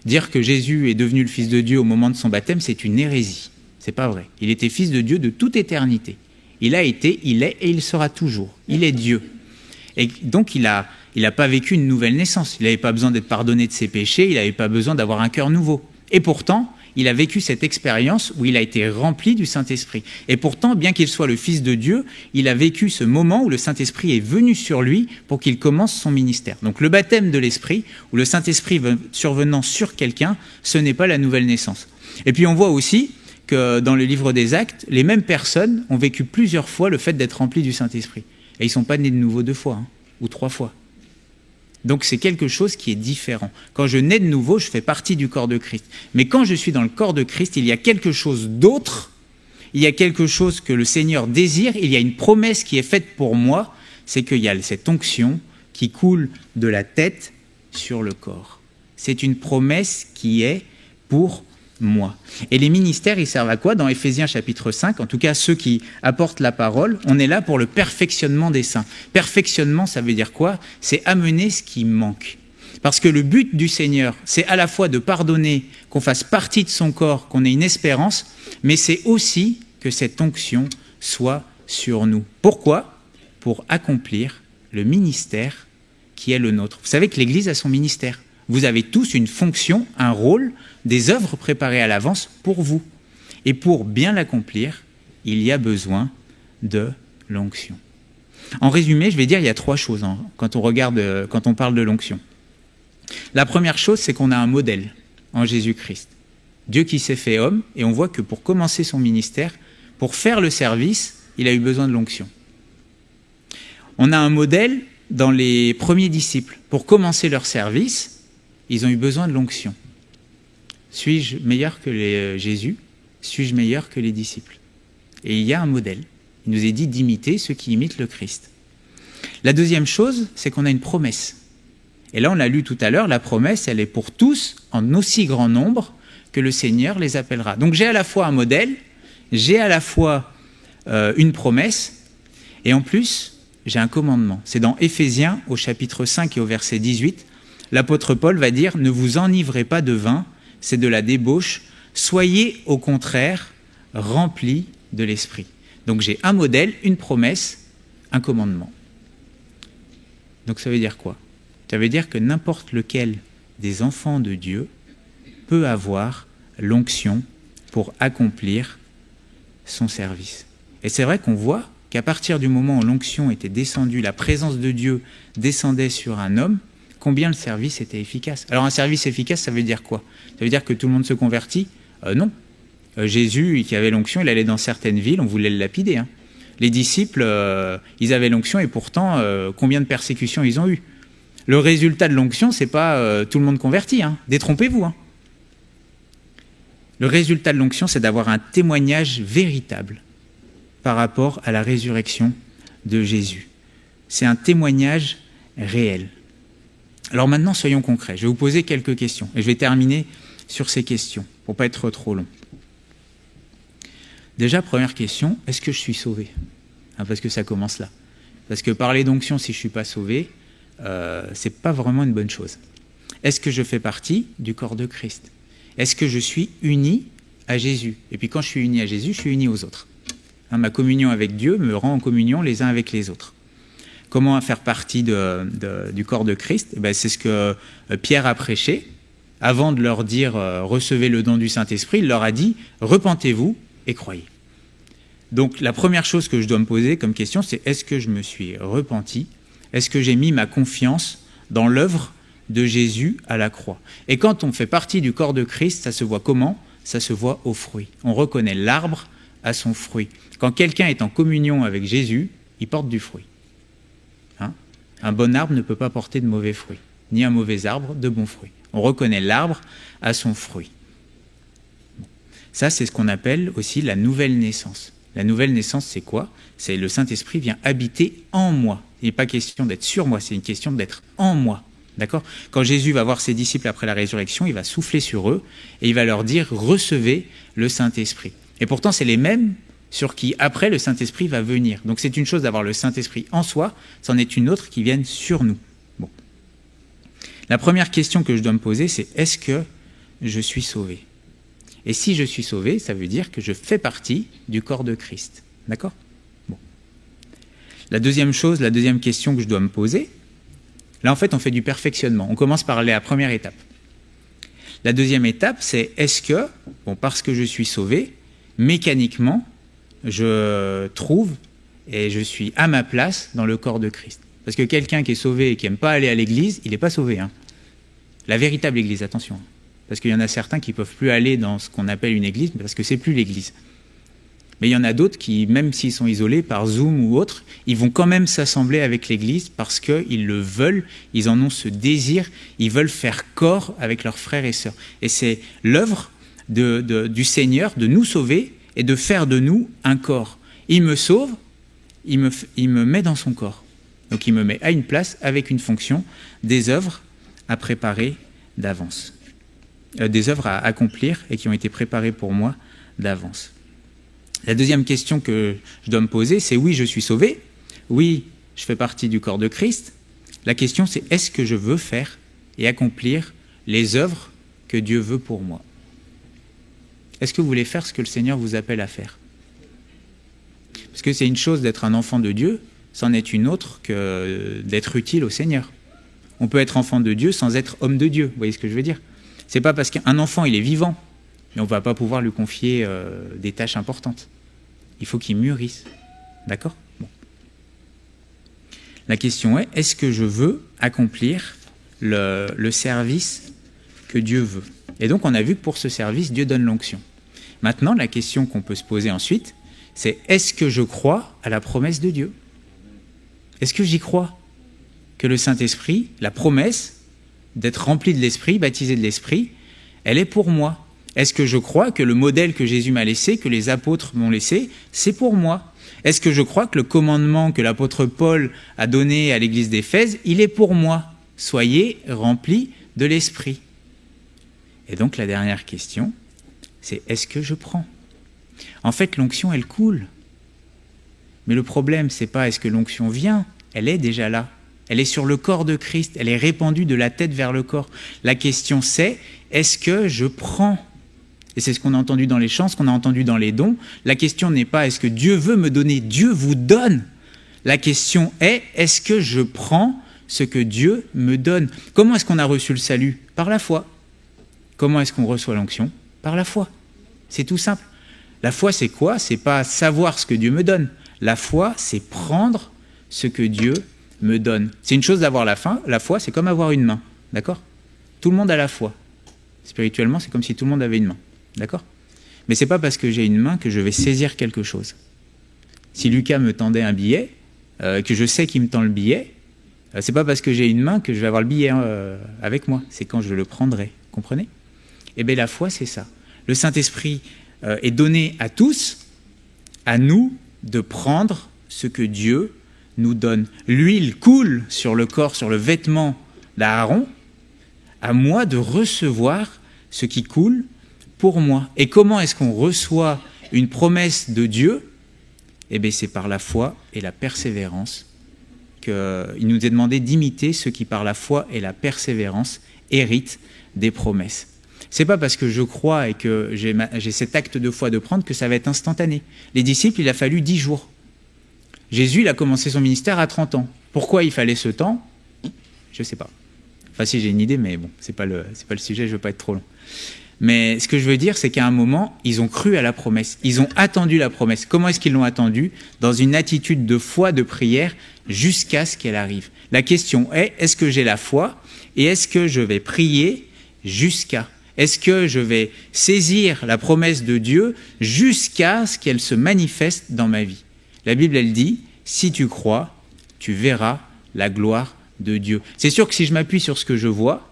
Speaker 1: Dire que Jésus est devenu le Fils de Dieu au moment de son baptême, c'est une hérésie. C'est pas vrai. Il était Fils de Dieu de toute éternité. Il a été, il est et il sera toujours. Il est Dieu. Et donc il a pas vécu une nouvelle naissance. Il n'avait pas besoin d'être pardonné de ses péchés, il n'avait pas besoin d'avoir un cœur nouveau. Et pourtant, il a vécu cette expérience où il a été rempli du Saint-Esprit. Et pourtant, bien qu'il soit le Fils de Dieu, il a vécu ce moment où le Saint-Esprit est venu sur lui pour qu'il commence son ministère. Donc le baptême de l'Esprit, ou le Saint-Esprit survenant sur quelqu'un, ce n'est pas la nouvelle naissance. Et puis on voit aussi que dans le livre des Actes, les mêmes personnes ont vécu plusieurs fois le fait d'être remplis du Saint-Esprit. Et ils ne sont pas nés de nouveau 2 fois, ou 3 fois. Donc c'est quelque chose qui est différent. Quand je nais de nouveau, je fais partie du corps de Christ. Mais quand je suis dans le corps de Christ, il y a quelque chose d'autre, il y a quelque chose que le Seigneur désire, il y a une promesse qui est faite pour moi, c'est qu'il y a cette onction qui coule de la tête sur le corps. C'est une promesse qui est pour moi. Et les ministères, ils servent à quoi ? Dans Éphésiens chapitre 5, en tout cas ceux qui apportent la parole, on est là pour le perfectionnement des saints. Perfectionnement, ça veut dire quoi ? C'est amener ce qui manque. Parce que le but du Seigneur, c'est à la fois de pardonner, qu'on fasse partie de son corps, qu'on ait une espérance, mais c'est aussi que cette onction soit sur nous. Pourquoi ? Pour accomplir le ministère qui est le nôtre. Vous savez que l'Église a son ministère. Vous avez tous une fonction, un rôle, des œuvres préparées à l'avance pour vous. Et pour bien l'accomplir, il y a besoin de l'onction. En résumé, je vais dire, il y a 3 choses quand on parle de l'onction. La première chose, c'est qu'on a un modèle en Jésus-Christ. Dieu qui s'est fait homme, et on voit que pour commencer son ministère, pour faire le service, il a eu besoin de l'onction. On a un modèle dans les premiers disciples. Pour commencer leur service, ils ont eu besoin de l'onction. Suis-je meilleur que Jésus ? Suis-je meilleur que les disciples ? Et il y a un modèle. Il nous est dit d'imiter ceux qui imitent le Christ. La deuxième chose, c'est qu'on a une promesse. Et là, on l'a lu tout à l'heure, la promesse, elle est pour tous, en aussi grand nombre que le Seigneur les appellera. Donc j'ai à la fois un modèle, j'ai à la fois une promesse, et en plus, j'ai un commandement. C'est dans Éphésiens, au chapitre 5 et au verset 18, l'apôtre Paul va dire « Ne vous enivrez pas de vin, c'est de la débauche, soyez au contraire remplis de l'esprit. » Donc j'ai un modèle, une promesse, un commandement. Donc ça veut dire quoi ? Ça veut dire que n'importe lequel des enfants de Dieu peut avoir l'onction pour accomplir son service. Et c'est vrai qu'on voit qu'à partir du moment où l'onction était descendue, la présence de Dieu descendait sur un homme, combien le service était efficace. Alors un service efficace, ça veut dire quoi ? Ça veut dire que tout le monde se convertit ? Non. Jésus, qui avait l'onction, il allait dans certaines villes, on voulait le lapider. Les disciples, ils avaient l'onction et pourtant, combien de persécutions ils ont eues ? Le résultat de l'onction, c'est pas tout le monde converti. Détrompez-vous. Le résultat de l'onction, c'est d'avoir un témoignage véritable par rapport à la résurrection de Jésus. C'est un témoignage réel. Alors maintenant, soyons concrets. Je vais vous poser quelques questions et je vais terminer sur ces questions pour ne pas être trop long. Déjà, première question, est-ce que je suis sauvé ? Parce que ça commence là. Parce que parler d'onction si je ne suis pas sauvé, ce n'est pas vraiment une bonne chose. Est-ce que je fais partie du corps de Christ ? Est-ce que je suis uni à Jésus ? Et puis quand je suis uni à Jésus, je suis uni aux autres. Ma communion avec Dieu me rend en communion les uns avec les autres. Comment faire partie du corps de Christ ? C'est ce que Pierre a prêché. Avant de leur dire « recevez le don du Saint-Esprit », il leur a dit « repentez-vous et croyez ». Donc la première chose que je dois me poser comme question, c'est est-ce que je me suis repenti? Est-ce que j'ai mis ma confiance dans l'œuvre de Jésus à la croix? Et quand on fait partie du corps de Christ, ça se voit comment? Ça se voit aux fruits. On reconnaît l'arbre à son fruit. Quand quelqu'un est en communion avec Jésus, il porte du fruit. Hein? Un bon arbre ne peut pas porter de mauvais fruits, ni un mauvais arbre de bons fruits. On reconnaît l'arbre à son fruit. Ça, c'est ce qu'on appelle aussi la nouvelle naissance. La nouvelle naissance, c'est quoi? C'est le Saint-Esprit vient habiter en moi. Il n'est pas question d'être sur moi, c'est une question d'être en moi. D'accord? Quand Jésus va voir ses disciples après la résurrection, il va souffler sur eux et il va leur dire « Recevez le Saint-Esprit ». Et pourtant, c'est les mêmes sur qui, après, le Saint-Esprit va venir. Donc c'est une chose d'avoir le Saint-Esprit en soi, c'en est une autre qui vienne sur nous. Bon. La première question que je dois me poser, c'est « Est-ce que je suis sauvé ?» Et si je suis sauvé, ça veut dire que je fais partie du corps de Christ. D'accord? Bon. La deuxième question que je dois me poser, là en fait on fait du perfectionnement. On commence par la première étape. La deuxième étape, c'est est-ce que, parce que je suis sauvé, mécaniquement, je trouve et je suis à ma place dans le corps de Christ. Parce que quelqu'un qui est sauvé et qui n'aime pas aller à l'église, il n'est pas sauvé. Hein. La véritable église, attention. Parce qu'il y en a certains qui ne peuvent plus aller dans ce qu'on appelle une église, parce que c'est plus l'église. Mais il y en a d'autres qui, même s'ils sont isolés par Zoom ou autre, ils vont quand même s'assembler avec l'église parce qu'ils le veulent, ils en ont ce désir, ils veulent faire corps avec leurs frères et sœurs. Et c'est l'œuvre du Seigneur de nous sauver et de faire de nous un corps. Il me sauve, il me met dans son corps. Donc il me met à une place avec une fonction, des œuvres à préparer d'avance. Des œuvres à accomplir et qui ont été préparées pour moi d'avance. La deuxième question que je dois me poser, c'est oui, je suis sauvé, oui, je fais partie du corps de Christ. La question, c'est est-ce que je veux faire et accomplir les œuvres que Dieu veut pour moi? Est-ce que vous voulez faire ce que le Seigneur vous appelle à faire? Parce que c'est une chose d'être un enfant de Dieu, c'en est une autre que d'être utile au Seigneur. On peut être enfant de Dieu sans être homme de Dieu, vous voyez ce que je veux dire? C'est pas parce qu'un enfant, il est vivant, mais on ne va pas pouvoir lui confier des tâches importantes. Il faut qu'il mûrisse. D'accord? Bon. La question est, est-ce que je veux accomplir le service que Dieu veut? Et donc, on a vu que pour ce service, Dieu donne l'onction. Maintenant, la question qu'on peut se poser ensuite, c'est est-ce que je crois à la promesse de Dieu? Est-ce que j'y crois? Que le Saint-Esprit, la promesse d'être rempli de l'Esprit, baptisé de l'Esprit, elle est pour moi. Est-ce que je crois que le modèle que Jésus m'a laissé, que les apôtres m'ont laissé, c'est pour moi? Est-ce que je crois que le commandement que l'apôtre Paul a donné à l'église d'Éphèse, il est pour moi? Soyez remplis de l'Esprit. Et donc la dernière question, c'est est-ce que je prends? En fait, l'onction, elle coule. Mais le problème, c'est pas est-ce que l'onction vient, elle est déjà là. Elle est sur le corps de Christ, elle est répandue de la tête vers le corps. La question c'est, est-ce que je prends? Et c'est ce qu'on a entendu dans les chants, ce qu'on a entendu dans les dons. La question n'est pas est-ce que Dieu veut me donner? Dieu vous donne. La question est, est-ce que je prends ce que Dieu me donne? Comment est-ce qu'on a reçu le salut? Par la foi. Comment est-ce qu'on reçoit l'onction? Par la foi. C'est tout simple. La foi c'est quoi? C'est pas savoir ce que Dieu me donne. La foi c'est prendre ce que Dieu me donne. C'est une chose d'avoir la foi, c'est comme avoir une main, d'accord? Tout le monde a la foi. Spirituellement, c'est comme si tout le monde avait une main, d'accord? Mais c'est pas parce que j'ai une main que je vais saisir quelque chose. Si Lucas me tendait un billet, que je sais qu'il me tend le billet, c'est pas parce que j'ai une main que je vais avoir le billet avec moi. C'est quand je le prendrai, comprenez? Eh bien, la foi, c'est ça. Le Saint-Esprit est donné à tous, à nous, de prendre ce que Dieu nous donne. L'huile coule sur le corps, sur le vêtement d'Aaron, à moi de recevoir ce qui coule pour moi. Et comment est-ce qu'on reçoit une promesse de Dieu? Eh bien, c'est par la foi et la persévérance. Il nous est demandé d'imiter ceux qui, par la foi et la persévérance, héritent des promesses. C'est pas parce que je crois et que j'ai cet acte de foi de prendre que ça va être instantané. Les disciples, il a fallu 10 jours. Jésus, il a commencé son ministère à 30 ans. Pourquoi il fallait ce temps? Je ne sais pas. Enfin, si, j'ai une idée, mais bon, c'est pas le sujet, je ne veux pas être trop long. Mais ce que je veux dire, c'est qu'à un moment, ils ont cru à la promesse. Ils ont attendu la promesse. Comment est-ce qu'ils l'ont attendue? Dans une attitude de foi, de prière, jusqu'à ce qu'elle arrive. La question est, est-ce que j'ai la foi? Et est-ce que je vais prier jusqu'à? Est-ce que je vais saisir la promesse de Dieu jusqu'à ce qu'elle se manifeste dans ma vie? La Bible, elle dit, si tu crois, tu verras la gloire de Dieu. C'est sûr que si je m'appuie sur ce que je vois,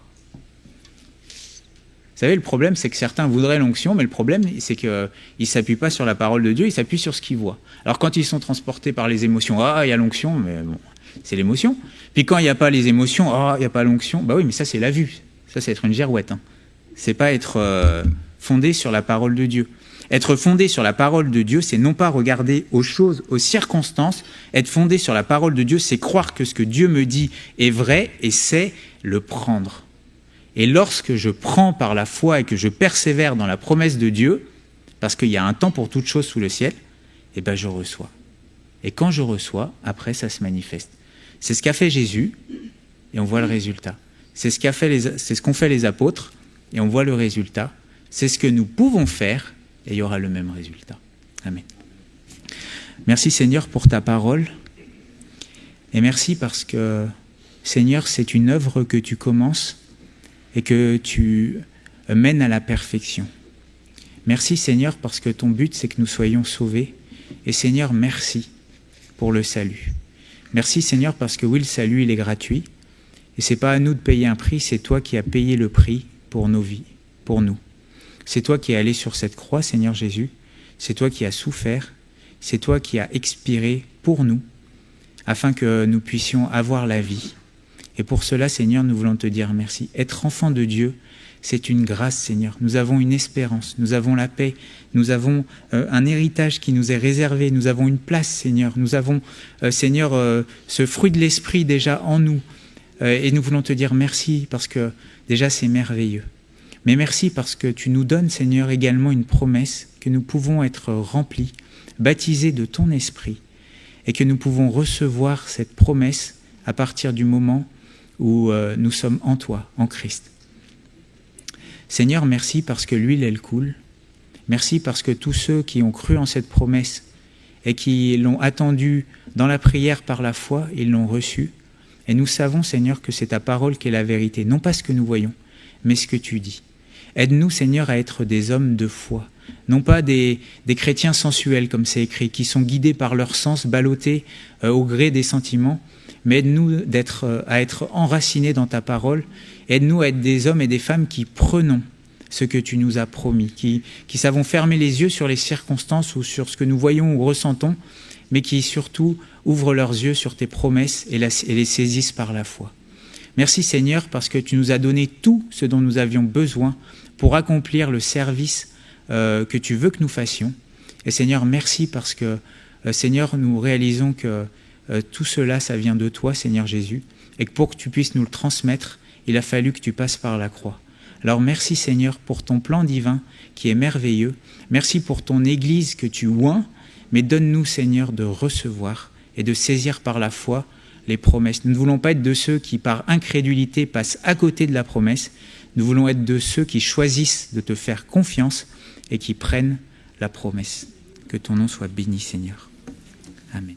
Speaker 1: vous savez, le problème, c'est que certains voudraient l'onction, mais le problème, c'est qu'ils ne s'appuient pas sur la parole de Dieu, ils s'appuient sur ce qu'ils voient. Alors quand ils sont transportés par les émotions, il y a l'onction, mais bon, c'est l'émotion. Puis quand il n'y a pas les émotions, il n'y a pas l'onction, bah oui, mais ça c'est la vue, ça c'est être une girouette. C'est pas être fondé sur la parole de Dieu. Être fondé sur la parole de Dieu, c'est non pas regarder aux choses, aux circonstances. Être fondé sur la parole de Dieu, c'est croire que ce que Dieu me dit est vrai et c'est le prendre. Et lorsque je prends par la foi et que je persévère dans la promesse de Dieu, parce qu'il y a un temps pour toute chose sous le ciel, eh ben je reçois. Et quand je reçois, après ça se manifeste. C'est ce qu'a fait Jésus et on voit le résultat. C'est ce qu'ont fait les apôtres et on voit le résultat. C'est ce que nous pouvons faire et il y aura le même résultat. Amen. Merci Seigneur pour ta parole. Et merci parce que, Seigneur, c'est une œuvre que tu commences et que tu mènes à la perfection. Merci Seigneur parce que ton but c'est que nous soyons sauvés. Et Seigneur, merci pour le salut. Merci Seigneur parce que oui, le salut il est gratuit. Et c'est pas à nous de payer un prix, c'est toi qui as payé le prix pour nos vies, pour nous. C'est toi qui es allé sur cette croix, Seigneur Jésus. C'est toi qui as souffert. C'est toi qui as expiré pour nous, afin que nous puissions avoir la vie. Et pour cela, Seigneur, nous voulons te dire merci. Être enfant de Dieu, c'est une grâce, Seigneur. Nous avons une espérance, nous avons la paix, nous avons un héritage qui nous est réservé, nous avons une place, Seigneur. Nous avons, Seigneur, ce fruit de l'esprit déjà en nous. Et nous voulons te dire merci parce que déjà c'est merveilleux. Mais merci parce que tu nous donnes, Seigneur, également une promesse que nous pouvons être remplis, baptisés de ton esprit et que nous pouvons recevoir cette promesse à partir du moment où nous sommes en toi, en Christ. Seigneur, merci parce que l'huile, elle coule. Merci parce que tous ceux qui ont cru en cette promesse et qui l'ont attendue dans la prière par la foi, ils l'ont reçue. Et nous savons, Seigneur, que c'est ta parole qui est la vérité. Non pas ce que nous voyons, mais ce que tu dis. Aide-nous, Seigneur, à être des hommes de foi. Non pas des chrétiens sensuels, comme c'est écrit, qui sont guidés par leur sens, ballottés au gré des sentiments. Mais aide-nous à être enracinés dans ta parole. Aide-nous à être des hommes et des femmes qui prenons ce que tu nous as promis, qui savons fermer les yeux sur les circonstances ou sur ce que nous voyons ou ressentons, mais qui surtout ouvrent leurs yeux sur tes promesses et les saisissent par la foi. Merci Seigneur parce que tu nous as donné tout ce dont nous avions besoin pour accomplir le service que tu veux que nous fassions. Et Seigneur, merci parce que, Seigneur, nous réalisons que tout cela, ça vient de toi, Seigneur Jésus, et que pour que tu puisses nous le transmettre, il a fallu que tu passes par la croix. Alors merci Seigneur pour ton plan divin qui est merveilleux. Merci pour ton Église que tu oins, mais donne-nous Seigneur de recevoir et de saisir par la foi les promesses. Nous ne voulons pas être de ceux qui par incrédulité passent à côté de la promesse. Nous voulons être de ceux qui choisissent de te faire confiance et qui prennent la promesse. Que ton nom soit béni Seigneur. Amen.